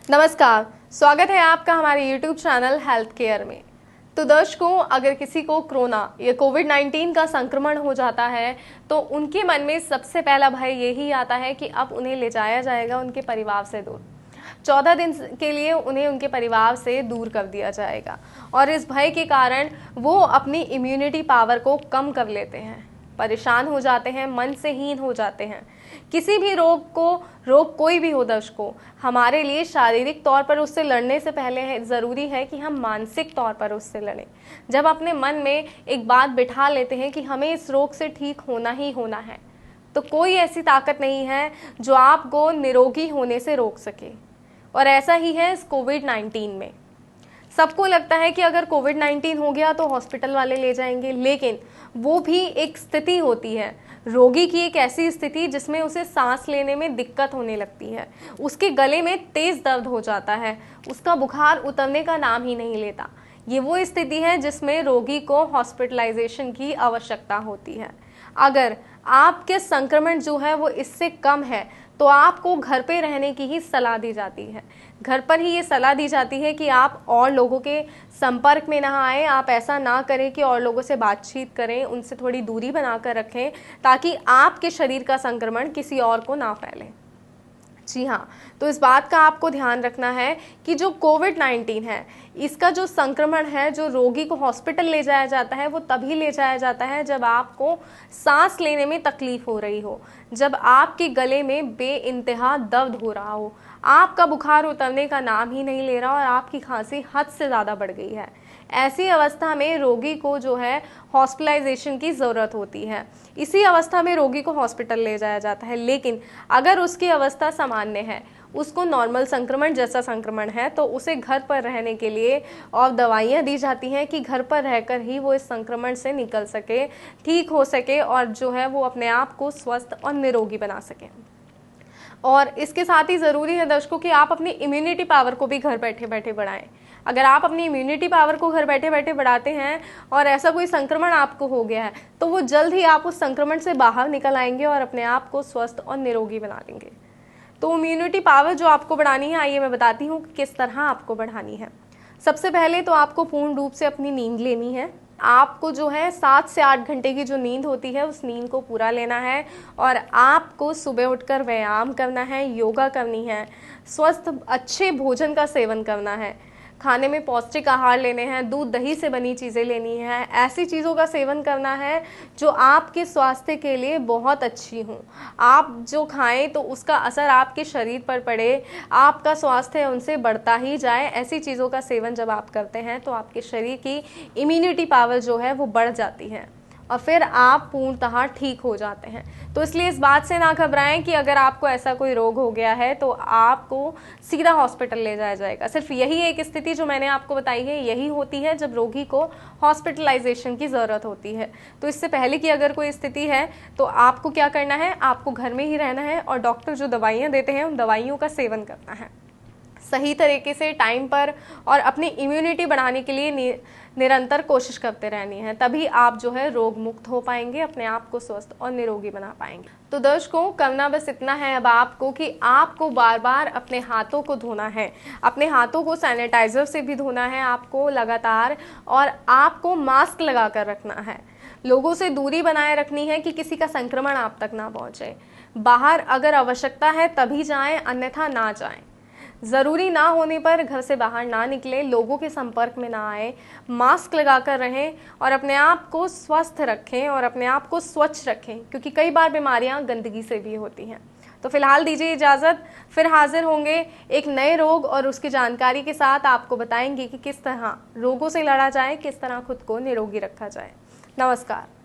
नमस्कार, स्वागत है आपका हमारे YouTube चैनल हेल्थ केयर में। तो दर्शकों, अगर किसी को कोरोना या कोविड-19 का संक्रमण हो जाता है तो उनके मन में सबसे पहला भय यही आता है कि अब उन्हें ले जाया जाएगा उनके परिवार से दूर। 14 दिन के लिए उन्हें उनके परिवार से दूर कर दिया जाएगा और इस भय के कारण वो अपनी इम्यूनिटी पावर को कम कर लेते हैं, परेशान हो जाते हैं, मन से हीन हो जाते हैं। किसी भी रोग कोई भी हो दर्शकों, हमारे लिए शारीरिक तौर पर उससे लड़ने से पहले ज़रूरी है कि हम मानसिक तौर पर उससे लड़ें। जब अपने मन में एक बात बिठा लेते हैं कि हमें इस रोग से ठीक होना ही होना है, तो कोई ऐसी ताकत नहीं है जो आपको निरोगी होने से रोक सके। और ऐसा ही है इस कोविड-19 में। सबको लगता है कि अगर कोविड-19 हो गया तो हॉस्पिटल वाले ले जाएंगे, लेकिन वो भी एक स्थिति होती है, रोगी की एक ऐसी स्थिति जिसमें उसे सांस लेने में दिक्कत होने लगती है, उसके गले में तेज दर्द हो जाता है, उसका बुखार उतरने का नाम ही नहीं लेता। ये वो स्थिति है जिसमें रोगी को हॉस्पिटलाइजेशन की आवश्यकता होती है। अगर आपके संक्रमण जो है वो इससे कम है तो आपको घर पे रहने की ही सलाह दी जाती है। घर पर ही ये सलाह दी जाती है कि आप और लोगों के संपर्क में ना आए, आप ऐसा ना करें कि और लोगों से बातचीत करें, उनसे थोड़ी दूरी बनाकर रखें ताकि आपके शरीर का संक्रमण किसी और को ना फैले। जी हाँ, तो इस बात का आपको ध्यान रखना है कि जो कोविड-19 है, इसका जो संक्रमण है, जो रोगी को हॉस्पिटल ले जाया जाता है, वो तभी ले जाया जाता है जब आपको सांस लेने में तकलीफ हो रही हो, जब आपके गले में बेइंतहा दर्द हो रहा हो, आपका बुखार उतरने का नाम ही नहीं ले रहा और आपकी खांसी हद से ज़्यादा बढ़ गई है। ऐसी अवस्था में रोगी को जो है हॉस्पिटलाइजेशन की ज़रूरत होती है। इसी अवस्था में रोगी को हॉस्पिटल ले जाया जाता है, लेकिन अगर उसकी अवस्था सामान्य है, उसको नॉर्मल संक्रमण जैसा संक्रमण है, तो उसे घर पर रहने के लिए और दवाइयाँ दी जाती हैं कि घर पर रहकर ही वो इस संक्रमण से निकल सके, ठीक हो सके और जो है वो अपने आप को स्वस्थ और निरोगी बना सके। और इसके साथ ही ज़रूरी है दर्शकों कि आप अपनी इम्यूनिटी पावर को भी घर बैठे बैठे बढ़ाएं। अगर आप अपनी इम्यूनिटी पावर को घर बैठे बैठे बढ़ाते हैं और ऐसा कोई संक्रमण आपको हो गया है, तो वो जल्द ही आप उस संक्रमण से बाहर निकल आएंगे और अपने आप को स्वस्थ और निरोगी बना देंगे। तो इम्यूनिटी पावर जो आपको बढ़ानी है, आइए मैं बताती हूँ कि किस तरह आपको बढ़ानी है। सबसे पहले तो आपको पूर्ण रूप से अपनी नींद लेनी है। आपको जो है 7 से 8 घंटे की जो नींद होती है, उस नींद को पूरा लेना है और आपको सुबह उठकर व्यायाम करना है, योगा करनी है, स्वस्थ अच्छे भोजन का सेवन करना है, खाने में पौष्टिक आहार लेने हैं, दूध दही से बनी चीज़ें लेनी है, ऐसी चीज़ों का सेवन करना है जो आपके स्वास्थ्य के लिए बहुत अच्छी हों। आप जो खाएं तो उसका असर आपके शरीर पर पड़े, आपका स्वास्थ्य उनसे बढ़ता ही जाए। ऐसी चीज़ों का सेवन जब आप करते हैं तो आपके शरीर की इम्यूनिटी पावर जो है वो बढ़ जाती है और फिर आप पूर्णतः ठीक हो जाते हैं। तो इसलिए इस बात से ना घबराएं कि अगर आपको ऐसा कोई रोग हो गया है तो आपको सीधा हॉस्पिटल ले जाया जाएगा। सिर्फ यही एक स्थिति जो मैंने आपको बताई है, यही होती है जब रोगी को हॉस्पिटलाइजेशन की ज़रूरत होती है। तो इससे पहले की अगर कोई स्थिति है तो आपको क्या करना है, आपको घर में ही रहना है और डॉक्टर जो दवाइयाँ देते हैं उन दवाइयों का सेवन करना है सही तरीके से, टाइम पर, और अपनी इम्यूनिटी बढ़ाने के लिए निरंतर कोशिश करते रहनी है। तभी आप जो है रोग मुक्त हो पाएंगे, अपने आप को स्वस्थ और निरोगी बना पाएंगे। तो दर्शकों, करना बस इतना है अब आपको कि आपको बार बार अपने हाथों को धोना है, अपने हाथों को सैनिटाइजर से भी धोना है आपको लगातार, और आपको मास्क लगा कर रखना है। लोगों से दूरी बनाए रखनी है कि किसी का संक्रमण आप तक ना पहुंचे। बाहर अगर आवश्यकता है तभी जाएं, अन्यथा ना जाएं। ज़रूरी ना होने पर घर से बाहर ना निकलें, लोगों के संपर्क में ना आए, मास्क लगाकर रहें और अपने आप को स्वस्थ रखें और अपने आप को स्वच्छ रखें, क्योंकि कई बार बीमारियां गंदगी से भी होती हैं। तो फिलहाल दीजिए इजाज़त, फिर हाजिर होंगे एक नए रोग और उसकी जानकारी के साथ। आपको बताएंगे कि किस तरह रोगों से लड़ा जाए, किस तरह खुद को निरोगी रखा जाए। नमस्कार।